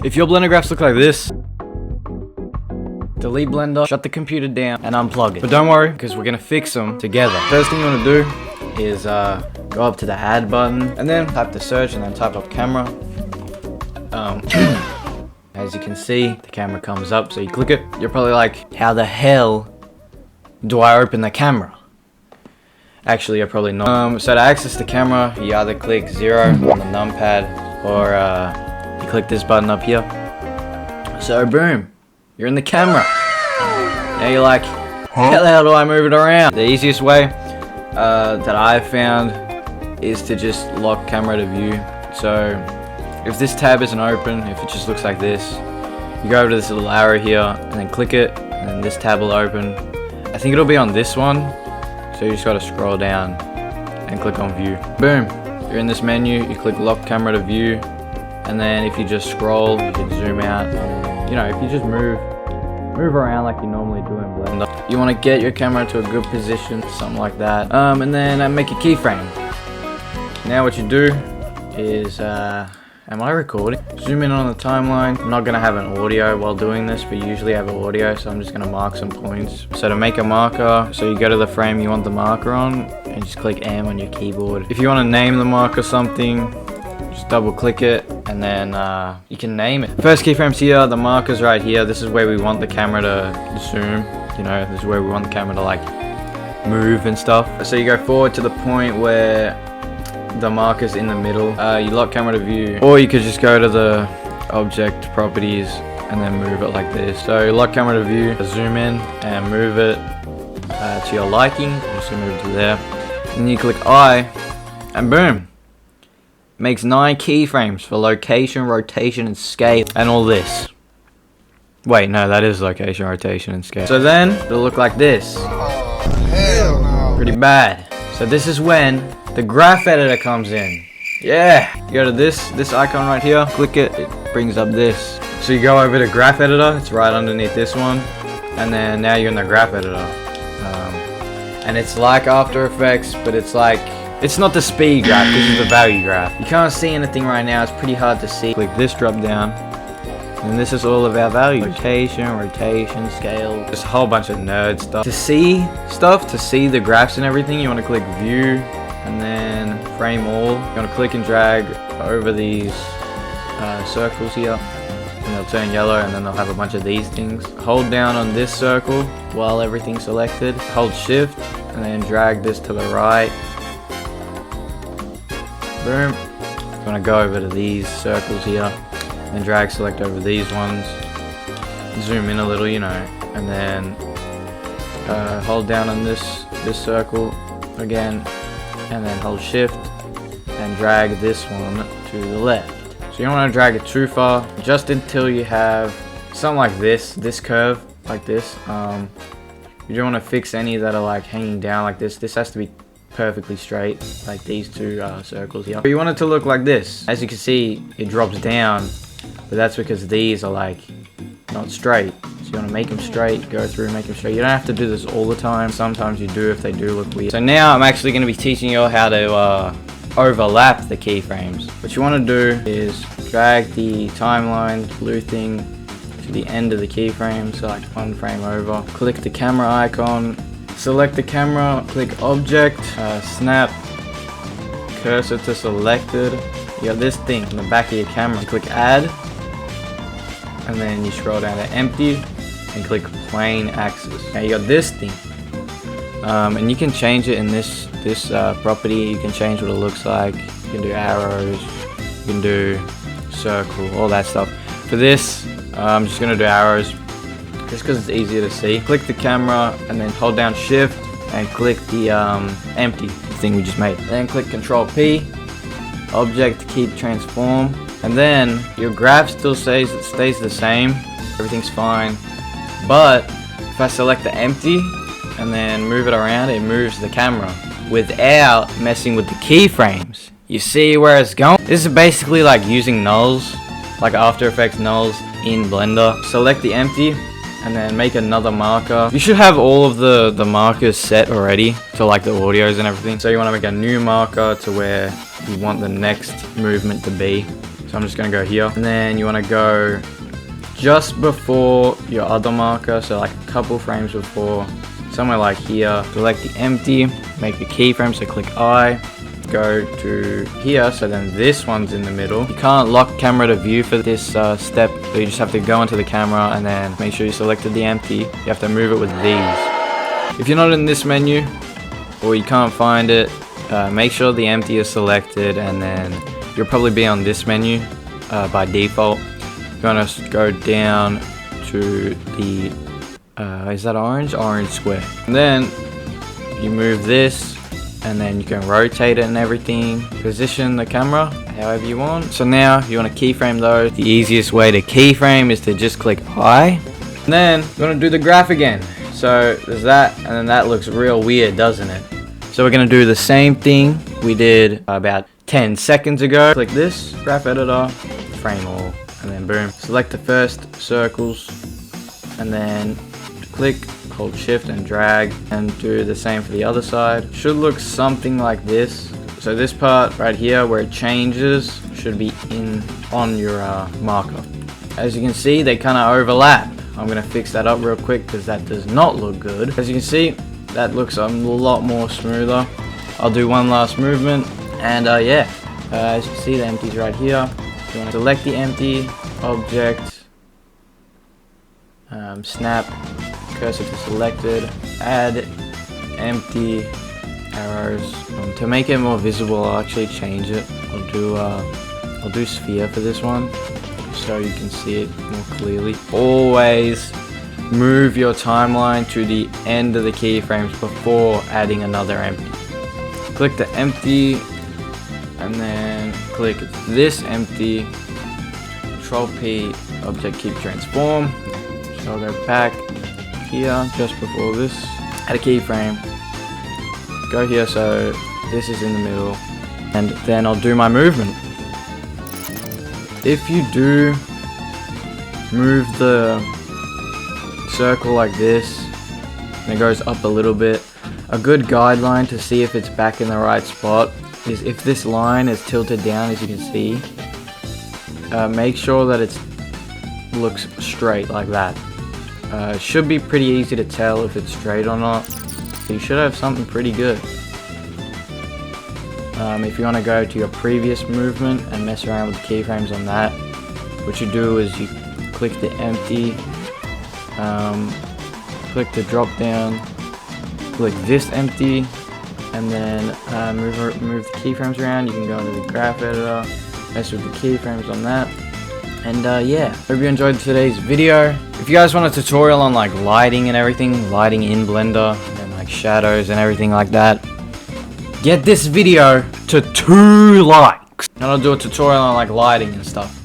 If your blender graphs look like this, delete Blender, shut the computer down, and unplug it. But don't worry, because we're gonna fix them together. First thing you want to do is go up to the add button, and then type the search, and then type up camera. As you can see, the camera comes up, so you click it. You're probably like, how the hell do I open the camera? Actually, you're probably not. So to access the camera, you either click 0 on the numpad, or you click this button up here. So boom, you're in the camera. Now you're like, how the hell do I move it around? The easiest way that I've found is to just lock camera to view. So if this tab isn't open, if it just looks like this, you go over to this little arrow here and then click it, and then this tab will open. I think it'll be on this one, so you just gotta scroll down and click on view. Boom, you're in this menu, you click lock camera to view, and then if you just scroll, you can zoom out. You know, if you just move around like you normally do in Blender. You want to get your camera to a good position, something like that. And then make a keyframe. Now what you do is, am I recording? Zoom in on the timeline. I'm not gonna have an audio while doing this, but usually I have an audio, so I'm just gonna mark some points. So to make a marker, so you go to the frame you want the marker on, and just click M on your keyboard. If you want to name the marker something, just double click it, and then you can name it. First keyframe's here, the marker's right here. This is where we want the camera to zoom. You know, this is where we want the camera to like move and stuff. So you go forward to the point where the marker's in the middle. You lock camera to view, or you could just go to the object properties and then move it like this. So you lock camera to view, zoom in and move it to your liking. Just move it to there. And then you click I, and boom. Makes 9 keyframes for location, rotation, and scale, and all this. Wait, no, that is location, rotation, and scale. So then, it'll look like this. Hell no. Pretty bad. So this is when the graph editor comes in. Yeah! You go to this icon right here, click it, it brings up this. So you go over to graph editor, it's right underneath this one, and then now you're in the graph editor. And it's like After Effects, but it's like, it's not the speed graph, this is the value graph. You can't see anything right now, it's pretty hard to see. Click this drop down, and this is all of our values. Location, rotation, scale, just a whole bunch of nerd stuff. To see stuff, to see the graphs and everything, you want to click view, and then frame all. You want to click and drag over these circles here, and they'll turn yellow, and then they'll have a bunch of these things. Hold down on this circle while everything's selected. Hold shift, and then drag this to the right. Boom. I'm gonna go over to these circles here and drag select over these ones, zoom in a little, you know, and then hold down on this circle again, and then hold shift and drag this one to the left. So you don't want to drag it too far, just until you have something like this curve like this. You don't want to fix any that are like hanging down like this. This has to be perfectly straight, like these two circles here. But you want it to look like this. As you can see, it drops down, but that's because these are like not straight. So you want to make them straight, go through, make them straight. You don't have to do this all the time. Sometimes you do if they do look weird. So now I'm actually going to be teaching you how to overlap the keyframes. What you want to do is drag the timeline blue thing to the end of the keyframe, so like one frame over. Click the camera icon. Select the camera, click object, snap, cursor to selected. You got this thing in the back of your camera. Click add, and then you scroll down to empty, and click plane axis. Now you got this thing, and you can change it in this property. You can change what it looks like. You can do arrows, you can do circle, all that stuff. For this, I'm just gonna do arrows, just because it's easier to see. Click the camera and then hold down shift and click the empty thing we just made. Then click Control P, object, keep transform, and then your graph still stays the same. Everything's fine. But if I select the empty and then move it around, it moves the camera without messing with the keyframes. You see where it's going? This is basically like using nulls, like After Effects nulls in Blender. Select the empty and then make another marker. You should have all of the markers set already to like the audios and everything. So you want to make a new marker to where you want the next movement to be. So I'm just gonna go here, and then you want to go just before your other marker, so like a couple frames before, somewhere like here. Select the empty, make a keyframe, so click I, go to here, so then this one's in the middle. You can't lock camera to view for this step, so you just have to go into the camera and then make sure you selected the empty. You have to move it with these. If you're not in this menu or you can't find it, make sure the empty is selected, and then you'll probably be on this menu by default. You're gonna go down to the is that orange square, and then you move this, and then you can rotate it and everything, position the camera however you want. So now you want to keyframe those. The easiest way to keyframe is to just click I, and then you want to do the graph again. So there's that, and then that looks real weird, doesn't it? So we're gonna do the same thing we did about 10 seconds ago. Click this graph editor, frame all, and then boom, select the first circles, and then click, hold shift and drag, and do the same for the other side. Should look something like this. So this part right here where it changes should be on your marker. As you can see, they kind of overlap. I'm gonna fix that up real quick because that does not look good. As you can see, that looks a lot more smoother. I'll do one last movement, and yeah, as you can see, the empty's right here. You want to select the empty object, snap cursor to selected, add empty arrows. To make it more visible, I'll actually change it. I'll do sphere for this one, so you can see it more clearly. Always move your timeline to the end of the keyframes before adding another empty. Click the empty, and then click this empty, Control P, object keep transform. So I'll go back here just before this, add a keyframe, go here so this is in the middle, and then I'll do my movement. If you do move the circle like this and it goes up a little bit, a good guideline to see if it's back in the right spot is if this line is tilted down, as you can see, make sure that it looks straight like that. It should be pretty easy to tell if it's straight or not. You should have something pretty good. If you want to go to your previous movement and mess around with the keyframes on that, what you do is you click the empty, click the drop down, click this empty, and then move the keyframes around. You can go into the graph editor, mess with the keyframes on that. And yeah, hope you enjoyed today's video. If you guys want a tutorial on like lighting and everything, lighting in Blender and like shadows and everything like that, get this video to 2 likes and I'll do a tutorial on like lighting and stuff.